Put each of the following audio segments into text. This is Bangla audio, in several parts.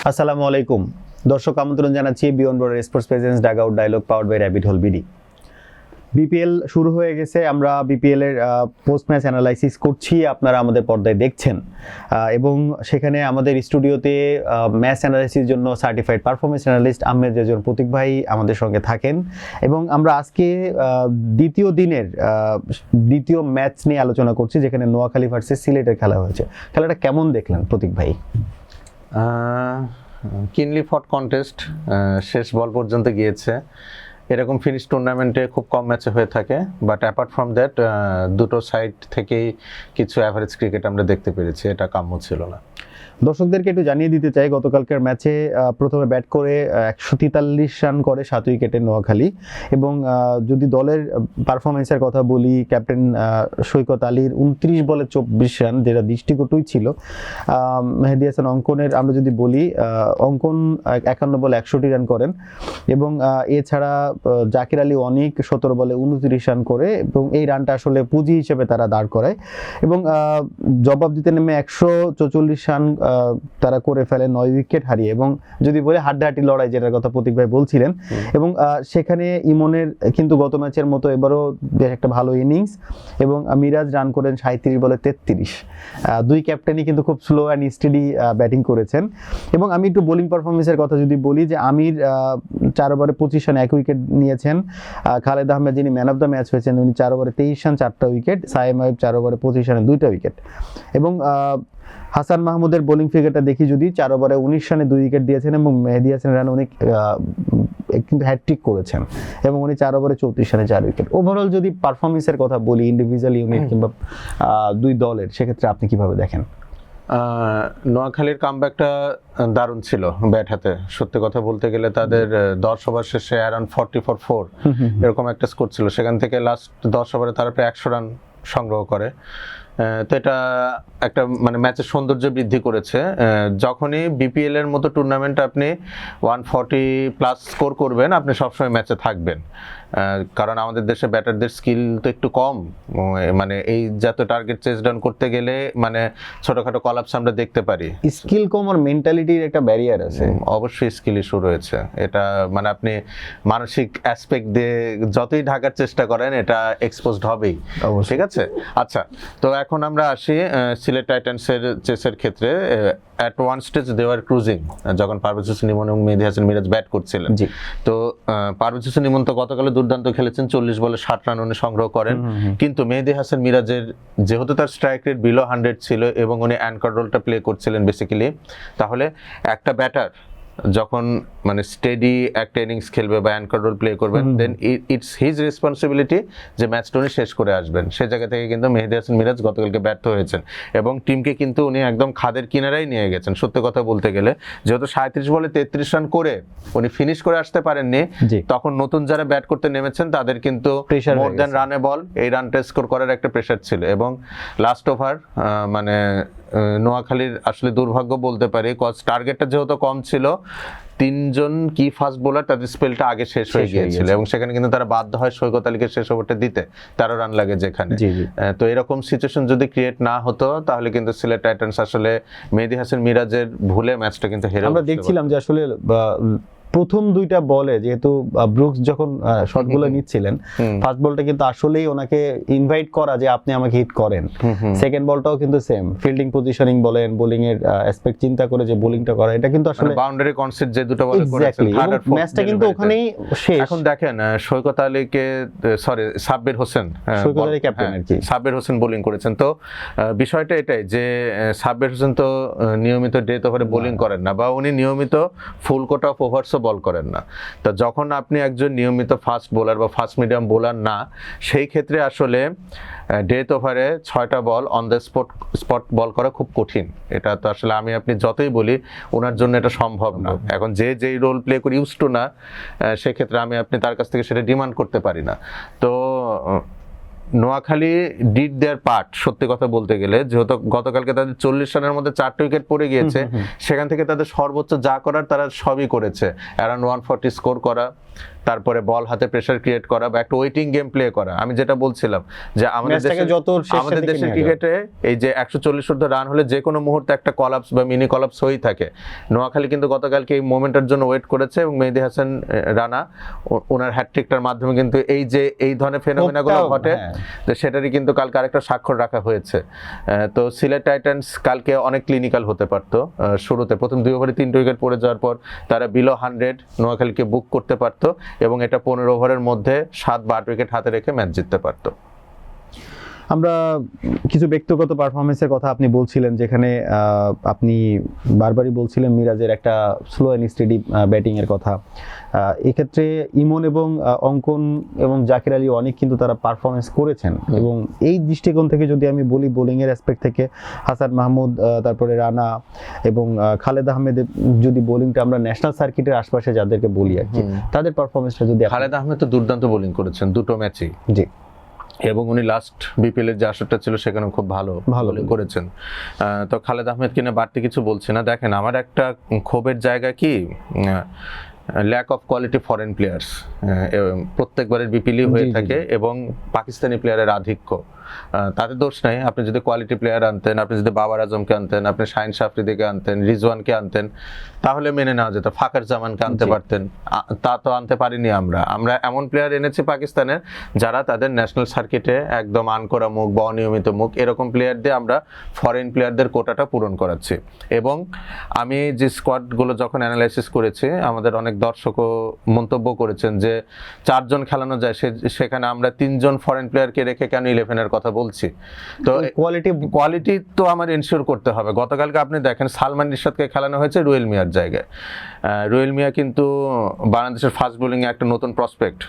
আসসালামু আলাইকুম দর্শক, আমন্ত্রণ জানাচ্ছি beyond border sports presence dug out dialogue powered by rabbit hole BD. BPL শুরু হয়ে গেছে, আমরা বিপিএল এর পোস্ট ম্যাচ অ্যানালাইসিস করছি, আপনারা আমাদের পর্দায় দেখছেন এবং সেখানে আমাদের স্টুডিওতে ম্যাচ অ্যানালাইসিসের জন্য certified performance analyst Ahmed Rezon Pratik ভাই আমাদের সঙ্গে থাকেন এবং আমরা আজকে দ্বিতীয় দিনের দ্বিতীয় ম্যাচ নিয়ে আলোচনা করছি, যেখানে নোয়াখালী ভার্সেস সিলেটের খেলা হয়েছে। খেলাটা কেমন দেখলেন প্রতীক ভাই? কিনলি ফট কন্টেস্ট শেষ বল পর্যন্ত গিয়েছে। এরকম ফিনিশ টুর্নামেন্টে খুব কম ম্যাচে হয়ে থাকে, বাট অ্যাপার্ট ফ্রম দ্যাট দুটো সাইড থেকেই কিছু অ্যাভারেজ ক্রিকেট আমরা দেখতে পেরেছি, এটা কাম্য ছিল না। দর্শকদেরকে একটু জানিয়ে দিতে চাই, গতকালকের ম্যাচে প্রথমে ব্যাট করে 143 রান করে 7 উইকেটে নোয়াখালী। এবং যদি দলের পারফরমেন্সের কথা বলি, ক্যাপ্টেন সৈকত আলীর 29 বলে 24 রান, যেটা দৃষ্টিকটুই ছিল। মেহেদী হাসান অঙ্কনের আমরা যদি বলি, অঙ্কন 51 বলে 61 রান করেন এবং এছাড়া জাকির আলী অনিক 17 বলে 29 রান করে, এবং এই রানটা আসলে পুঁজি হিসেবে তারা দাঁড় করায় এবং জবাব দিতে নেমে 144 রান তারা করে ফেলে 9 উইকেট হারিয়ে। এবং যদি বলে হাড্ডাহাড্ডি লড়াই, যেটার কথা প্রতীক ভাই বলছিলেন, এবং সেখানে ইমনের কিন্তু গত ম্যাচের মতো এবারও বেশ একটা ভালো ইনিংস, এবং মিরাজ রান করেন 37 বলে 33। দুই ক্যাপ্টেনই কিন্তু খুব স্লো অ্যান্ড স্টেডি ব্যাটিং করেছেন। এবং আমি একটু বোলিং পারফরমেন্সের কথা যদি বলি, যে আমির 4 ওভারে 25 রান 1 উইকেট নিয়েছেন। খালেদ আহমেদ, যিনি ম্যান অফ দ্য ম্যাচ হয়েছেন, উনি 4 ওভারে 23 রান 4টা উইকেট। সাইম আইব 4 ওভারে 25 রানে 2টা উইকেট। এবং হাসান মাহমুদের বোলিং ফিগারটা দেখি, যদি 4 ওভারে 19 রানে 2 উইকেট দিয়েছেন, এবং মেহেদী হাসান রান উনি কিন্তু হ্যাটট্রিক করেছেন এবং উনি 4 ওভারে 34 রানে 4 উইকেট। ওভারঅল যদি পারফরমেন্সের কথা বলি, ইন্ডিভিজুয়াল ইউনিট কিংবা দুই দলের, সেক্ষেত্রে আপনি কিভাবে দেখেন? নোয়াখালীর কামব্যাকটা দারুণ ছিল ব্যাট হাতে। সত্যি কথা বলতে গেলে তাদের 10 ওভার শেষে অ্যারাউন্ড 44 এরকম একটা স্কোর ছিল, সেখান থেকে লাস্ট 10 ওভারে তারা প্রায় 100 রান সংগ্রহ করে। তো এটা একটা মানে ম্যাচের সৌন্দর্য বৃদ্ধি করেছে। যখনই বিপিএল এর মতো টুর্নামেন্ট আপনি 140 প্লাস স্কোর করবেন, আপনি সবসময় ম্যাচে থাকবেন, কারণ আমাদের দেশে ব্যাটারদের স্কিল তো একটু কম। মানে এই জাতীয় টার্গেট চেস ডাউন করতে গেলে মানে ছোটখাটো কলাপস আমরা দেখতে পারি। স্কিল কম আর মেন্টালিটির একটা ব্যারিয়ার আছে। অবশ্যই স্কিল ইস্যু রয়েছে, এটা মানে আপনি মানসিক অ্যাসপেক্ট দিয়ে যতই ঢাকার চেষ্টা করেন, এটা এক্সপোজড হবেই। ঠিক আছে, আচ্ছা, তো এখন আমরা আসি সিলেট টাইটান্সের চেসের ক্ষেত্রে। At one stage they were cruising, যখন পারভেজ হোসেন ইমন এবং মেহেদী হাসান মিরাজ ব্যাট করছিলেন। তো পারভেজ হোসেন ইমন তো গতকালে দুর্দান্ত খেলেছেন, 40 বলে 60 রান উনি সংগ্রহ করেন। কিন্তু মেহেদী হাসান মিরাজের যেহেতু তার স্ট্রাইক রেট বিলো 100 ছিল এবং উনি অ্যাঙ্কর রোলটা প্লে করছিলেন বেসিক্যালি, তাহলে একটা ব্যাটার যখন মানে স্টেডি একটা ইনিংস খেলবে বা অ্যাঙ্কর রোল প্লে করবেন, দেন ইটস হিজ রেসপন্সিবিলিটি যে ম্যাচটা উনি শেষ করে আসবেন। সে জায়গা থেকে কিন্তু মেহেদী হাসান মিরাজ গতকালকে ব্যর্থ হয়েছেন এবং টিমকে কিন্তু উনি একদম খাদের কিনারাই নিয়ে গেছেন। সত্যি কথা বলতে গেলে, যেহেতু 37 বলে 33 রান করে উনি ফিনিশ করে আসতে পারেননি, তখন নতুন যারা ব্যাট করতে নেমেছেন তাদের কিন্তু মোর দ্যান রানে বল, এই রানটা স্কোর করার একটা প্রেশার ছিল। এবং লাস্ট ওভার মানে নোয়াখালীর আসলে দুর্ভাগ্য বলতে পারি, কজ টার্গেটটা যেহেতু কম ছিল, 3জন কি ফাস্ট বোলার তাদের স্পেলটা আগে শেষ হয়ে গিয়েছিল এবং সেখানে কিন্তু তারা বাধ্য হয় সৈকত আলীকে শেষ ওভারটা দিতে, 13 রান লাগে যেখানে। তো এরকম সিচুয়েশন যদি ক্রিয়েট না হতো, তাহলে কিন্তু সিলেট টাইটান্স আসলে মেহেদী হাসান মিরাজের ভুলে ম্যাচটা কিন্তু হেরে। আমরা দেখছিলাম যে আসলে প্রথম দুইটা বলে, যেহেতু ব্রুকস যখন শটগুলো নিচ্ছিলেন, ফার্স্ট বলটা কিন্তু আসলেই ওনাকে ইনভাইট করা যে আপনি আমাকে হিট করেন। সেকেন্ড বলটাও কিন্তু সেম, ফিল্ডিং পজিশনিং বলেন, বোলিং এর অ্যাসপেক্ট চিন্তা করে যে বোলিংটা করা, এটা কিন্তু আসলে বাউন্ডারি কনসেপ্ট যে দুটো বলে করেছেন, ম্যাচটা কিন্তু ওখানেই শেষ। এখন দেখেন সৈকত আলীকে, সরি সাব্বির হোসেন, সৈকত আলী ক্যাপ্টেন আর কি, সাব্বির হোসেন বোলিং করেছেন। তো বিষয়টা এটাই যে সাব্বির হোসেন তো নিয়মিত ডেথ ওভারে বোলিং করেন না, বা উনি নিয়মিত ফুল কোট অফ ওভারস বল করেন না। তো যখন আপনি একজন নিয়মিত ফাস্ট বোলার বা ফাস্ট মিডিয়াম বোলার না, সেই ক্ষেত্রে আসলে ডেথ ওভারে 6টা বল অন দ্য স্পট বল করা খুব কঠিন। এটা তো আসলে আমি আপনি যতই বলি, ওনার জন্য এটা সম্ভব না। এখন যেই রোল প্লে করে ইউজ টু না, সেক্ষেত্রে আমি আপনি তার কাছ থেকে সেটা ডিমান্ড করতে পারি না। তো নোয়াখালী ডিড দেয়ার পার্ট, সত্যি কথা বলতে গেলে, যেহেতু গতকালকে তাদের 40 রানের মধ্যে 4টা উইকেট পড়ে গিয়েছে, সেখান থেকে তাদের সর্বোচ্চ যা করার তারা সবই করেছে। অ্যারাউন্ড 140 স্কোর করা, তারপরে বল হাতে প্রেসার ক্রিয়েট করা বা একটা ওয়েটিং গেম প্লে করা। আমি যেটা বলছিলাম যে ম্যাচটাকে যত আমাদের দেশের ক্রিকেটে এই যে 140 ঊর্ধ্ব রান হলে যে কোনো মুহূর্তে একটা কলাপস বা মিনি কলাপস হয়েই থাকে। নোয়াখালী কিন্তু গতকালকে এই মোমেন্টের জন্য ওয়েট করেছে এবং মেহেদী হাসান রানা ওনার হ্যাটট্রিকটার মাধ্যমে কিন্তু এই যে এই ধরনের ফেনোমেনাগুলো ঘটে, তো সেটারই কিন্তু কালকে আরেকটা স্বাক্ষর রাখা হয়েছে। তো সিলেট টাইটান্স কালকে অনেক ক্লিনিক্যাল হতে পারতো। শুরুতে প্রথম 2 ওভারে 3 উইকেট পড়ে যাওয়ার পর তারা বিলো 100 নোয়াখালীকে বুক করতে পারতো এবং এটা 15 ওভারের মধ্যে 7 বা 8 উইকেট হাতে রেখে ম্যাচ জিততে পারতো। আমরা কিছু ব্যক্তিগত পারফরমেন্সের কথা আপনি বলছিলেন, যেখানে আপনি বারবারই বলছিলেন মিরাজের একটা স্লো অ্যান্ড স্টেডি ব্যাটিং এর কথা। এক্ষেত্রে ইমন এবং অঙ্কন এবং জাকির আলী অনেক কিন্তু তারা পারফরমেন্স করেছেন এবং এই দৃষ্টিকোণ থেকে যদি আমি বলি বোলিং এর অ্যাসপেক্ট থেকে হাসান মাহমুদ, তারপরে রানা এবং খালেদ আহমেদের যদি বোলিংটা আমরা ন্যাশনাল সার্কিটের আশপাশে যাদেরকে বলি আর কি, তাদের পারফরমেন্সটা যদি খালেদ আহমেদ তো দুর্দান্ত বোলিং করেছেন দুটো ম্যাচেই। জি, এবং উনি লাস্ট বিপিএল এর যে আসরটা ছিল সেখানে খুব ভালো করেছেন। তো খালেদ আহমেদ কিনে বাড়তি কিছু বলছি না। দেখেন, আমার একটা ক্ষোভের জায়গা কি, lack of quality foreign players প্রত্যেকবারের বিপিএলই হয়ে থাকে এবং পাকিস্তানি প্লেয়ারের আধিক্য। তাদের দোষ নাই। আপনি যদি কোয়ালিটি প্লেয়ার আনতেন, আপনি যদি বাবার আজমকে আনতেন, আপনি শাহিন শাফরিদিকে আনতেন, রিজওয়ানকে আনতেন, তাহলে মেনে নেওয়া যেত। ফাকার জামানকে আনতে পারতেন, তা তো আনতে পারিনি আমরা এমন প্লেয়ার এনেছি পাকিস্তানের যারা তাদের ন্যাশনাল সার্কিটে একদম আনকরা মুখ বা অনিয়মিত মুখ, এরকম প্লেয়ার দিয়ে আমরা ফরেন প্লেয়ারদের কোটাটা পূরণ করাচ্ছি। এবং আমি যে স্কোয়াডগুলো যখন অ্যানালাইসিস করেছি, আমাদের অনেক দর্শকও মন্তব্য করেছেন যে 4 জন খেলানো যায়, সেখানে আমরা 3 জন ফরেন প্লেয়ারকে রেখে কেন 11-এর কথা বলছি। তো কোয়ালিটি তো আমার এনশিওর করতে হবে। গতকালকে আপনি দেখেন সালমান ইরশাদকে খেলানো হয়েছে রুয়েল মিয়ার জায়গায়। রুয়েল মিয়া কিন্তু বাংলাদেশের ফাস্ট বোলিং এ একটা নতুন প্রসপেক্ট,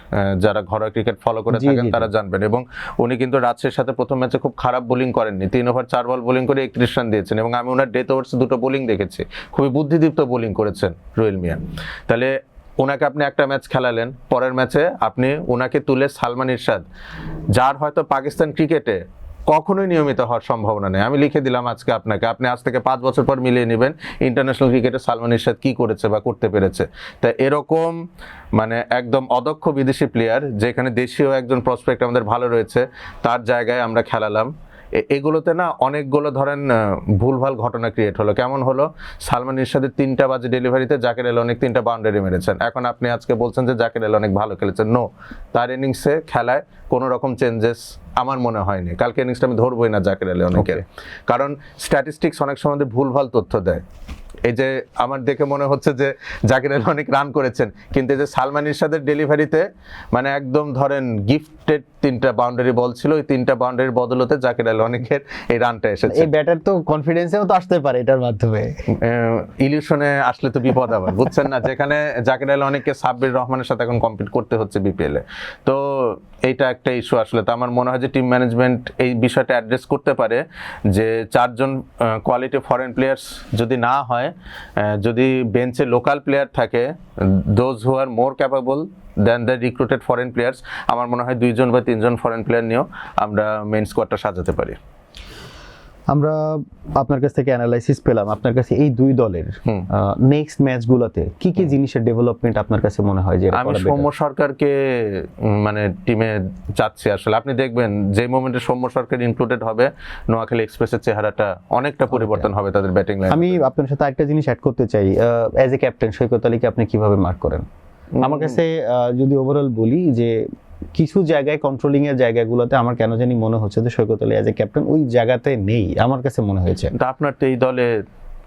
যারা ঘরোয়া ক্রিকেট ফলো করে থাকেন তারা জানবেন। এবং উনি কিন্তু রাজশাহীর সাথে প্রথম ম্যাচে খুব খারাপ বোলিং করেননি, 3 ওভার 4 বল বোলিং করে 31 রান দিয়েছেন এবং আমি ওনার ডেথ ওভার্সে 2টো বোলিং দেখেছি, খুবই বুদ্ধিদীপ্ত বোলিং করেছেন রুয়েল মিয়া। তাহলে ওনাকে আপনি একটা ম্যাচ খেলালেন, পরের ম্যাচে আপনি ওনাকে তুলে সালমান ইরশাদ, যার হয়তো পাকিস্তান ক্রিকেটে কখনোই নিয়মিত হওয়ার সম্ভাবনা নেই, আমি লিখে দিলাম আজকে আপনাকে, আপনি আজ থেকে 5 বছর পর মিলিয়ে নেবেন ইন্টারন্যাশনাল ক্রিকেটে সালমান ইরশাদ কি করেছে বা করতে পেরেছে। তাই এরকম মানে একদম অদক্ষ বিদেশি প্লেয়ার, যেখানে দেশীয় একজন প্রসপেক্ট আমাদের ভালো রয়েছে, তার জায়গায় আমরা খেলালাম। এগুলোতে না অনেকগুলো ধরেন ভুলভাল ঘটনা ক্রিয়েট হলো। কেমন হলো, সালমান ইরশাদের 3টা বাজে ডেলিভারিতে জাকির আলী অনেক 3টা বাউন্ডারি মেরেছেন। এখন আপনি আজকে বলছেন যে জাকির আলী অনেক ভালো খেলেছেন। নো, তার ইনিংসে খেলায় কোনো রকম চেঞ্জেস আমার মনে হয়নি। কালকে ইনিংসটা আমি ধরবই না জাকির আলী অনেকের, কারণ স্ট্যাটিস্টিক্স অনেক সময় ভুলভাল তথ্য দেয়। এই যে আমার দেখে মনে হচ্ছে যে জাকির আলী অনেক রান করেছেন, কিন্তু এই যে সালমান ইরশাদের ডেলিভারিতে মানে একদম ধরেন গিফটেড 3টা বাউন্ডারি বল ছিল, ওই 3টা বাউন্ডারির বদলতে জাকির আলী অনেকের এই রানটা এসেছে। এই ব্যাটার তো কনফিডেন্সেও তো আসতে পারে এটার মাধ্যমে, ইলিউশনে আসলে তো বিপদ আবার, বুঝছেন না, যেখানে জাকির আলী অনেককে সাব্বির রহমানের সাথে এখন কম্পিট করতে হচ্ছে বিপিএল এ। তো এইটা একটা ইস্যু আসলে। তো আমার মনে হয় যে টিম ম্যানেজমেন্ট এই বিষয়টা অ্যাড্রেস করতে পারে যে 4 জন কোয়ালিটি ফরেন প্লেয়ার্স যদি না হয়, যদি বেঞ্চে লোকাল প্লেয়ার থাকে, those who are more capable than the recruited foreign players, আমার মনে হয় 2 জন বা 3 জন ফরেন প্লেয়ার নিয়েও আমরা মেইন স্কোয়াডটা সাজাতে পারি। আমরা আপনার কাছ থেকে অ্যানালাইসিস পেলাম, আপনার কাছে এই 2 দলের নেক্সট ম্যাচগুলোতে কি কি জিনিসের ডেভেলপমেন্ট আপনার কাছে মনে হয় যে আমি সৌম্য সরকারকে মানে টিমে চাচ্ছি আসলে। আপনি দেখবেন যে মোমেন্টে সৌম্য সরকার ইনক্লুডেড হবে, নোয়াখালী এক্সপ্রেসের চেহারাটা অনেকটা পরিবর্তন হবে তাদের ব্যাটিং লাইন। আমি আপনার সাথে একটা জিনিস অ্যাড করতে চাই, অ্যাজ এ ক্যাপ্টেন সৈকত আলীকে আপনি কিভাবে মার্ক করেন? আমার কাছে যদি ওভারঅল বলি যে কিছু জায়গায় কন্ট্রোলিং এর জায়গাগুলোতে আমার কেন জানি মনে হচ্ছে যে সৈকত আলী অ্যাজ এ ক্যাপ্টেন ওই জায়গাতে নেই, আমার কাছে মনে হয়েছে। আপনার তো এই দলে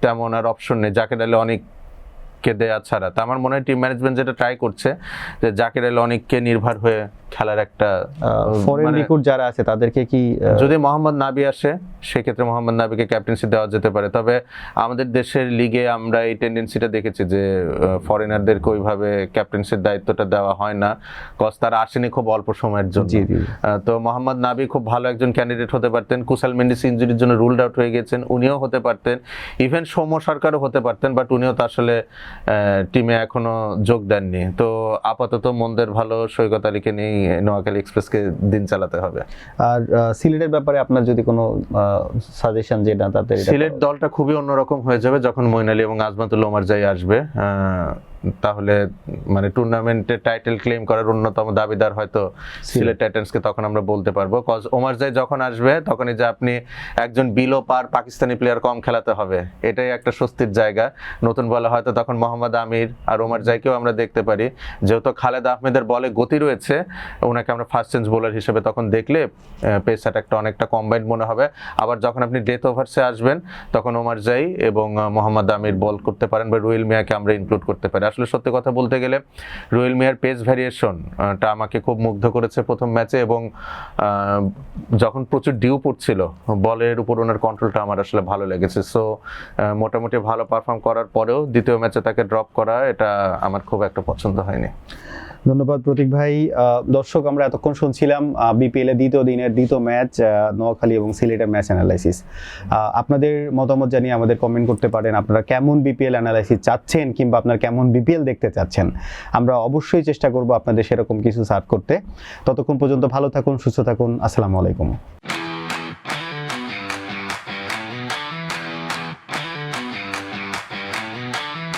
তেমন আর অপশন নেই, জাকির আলী অনেককে দেয়া ছাড়া। তা আমার মনে হয় টিম ম্যানেজমেন্ট যেটা ট্রাই করছে যে জাকির আলী অনেককে নির্ভর হয়ে খেলার একটা ফরেন রিক্রুট যারা আছে তাদেরকে কি, যদি মোহাম্মদ নাবি আসে সেক্ষেত্রে মোহাম্মদ নাবিকে ক্যাপ্টেন্সি দেওয়া যেতে পারে। তবে আমাদের দেশের লিগে আমরা এই টেন্ডেন্সিটা দেখেছি যে ফরেনারদেরকে ওইভাবে ক্যাপ্টেন্সির দায়িত্বটা দেওয়া হয় না, কজ তারা আসেনি খুব অল্প সময়ের জন্য। তো মোহাম্মদ নাবি খুব ভালো একজন ক্যান্ডিডেট হতে পারতেন। কুশাল মেন্ডিস ইনজুরির জন্য রুলড আউট হয়ে গেছেন, উনিও হতে পারতেন। ইভেন সৌম্য সরকারও হতে পারতেন, বাট উনিও তো আসলে টিমে এখনো যোগ দেননি। তো আপাতত মন্দের ভালো সৈকত আলীকে নিয়ে নোয়াখালী এক্সপ্রেসকে দিন চালাতে হবে। আর সিলেটের ব্যাপারে আপনার যদি কোনো সাজেশন, যেটা তাদের সিলেট দলটা খুবই অন্যরকম হয়ে যাবে যখন মঈন আলী এবং আজমাতুল ওমার জাই আসবে। তাহলে মানে টুর্নামেন্টের টাইটেল ক্লেম করার অন্যতম দাবিদার হয়তো সিলেট টাইটান্সকে তখন আমরা বলতে পারবো। কজ ওমারজাই যখন আসবে তখনই যে আপনি একজন বিলো পার পাকিস্তানি প্লেয়ার কম খেলাতে হবে, এটাই একটা স্বস্তির জায়গা। নতুন বলে হয়তো তখন মোহাম্মদ আমির আর ওমারজাইকেও আমরা দেখতে পারি, যেহেতু খালেদ আহমেদের বলে গতি রয়েছে, ওনাকে আমরা ফার্স্ট চেঞ্জ বোলার হিসেবে তখন দেখলে পেস অ্যাটাকটা অনেকটা কম্বাইন্ড মনে হবে। আবার যখন আপনি ডেথ ওভার্সে আসবেন তখন ওমারজাই এবং মোহাম্মদ আমির বল করতে পারেন, বা রুয়েল মিয়াকে আমরা ইনক্লুড করতে পারি। আসলে সত্যি কথা বলতে গেলে রুয়েল মিয়ার পেস ভ্যারিয়েশনটা আমাকে খুব মুগ্ধ করেছে প্রথম ম্যাচে, এবং যখন প্রচুর ডিউ পড়ছিল বলের উপর ওনার কন্ট্রোলটা আমার আসলে ভালো লেগেছে। সো মোটামুটি ভালো পারফর্ম করার পরেও দ্বিতীয় ম্যাচে তাকে ড্রপ করা, এটা আমার খুব একটা পছন্দ হয়নি। ধন্যবাদ প্রতীক ভাই। দর্শক, আমরা এতক্ষণ শুনছিলাম বিপিএল এর দ্বিতীয় দিনের দ্বিতীয় ম্যাচ নোয়াখালী এবং সিলেটের ম্যাচ অ্যানালাইসিস। আপনাদের মতামত জানিয়ে আমাদের কমেন্ট করতে পারেন, আপনারা কেমন বিপিএল অ্যানালাইসিস চাচ্ছেন কিংবা আপনারা কেমন বিপিএল দেখতে চাচ্ছেন। আমরা অবশ্যই চেষ্টা করব আপনাদের সেরকম কিছু সার্ভ করতে। ততক্ষণ পর্যন্ত ভালো থাকুন, সুস্থ থাকুন। আসসালামু আলাইকুম।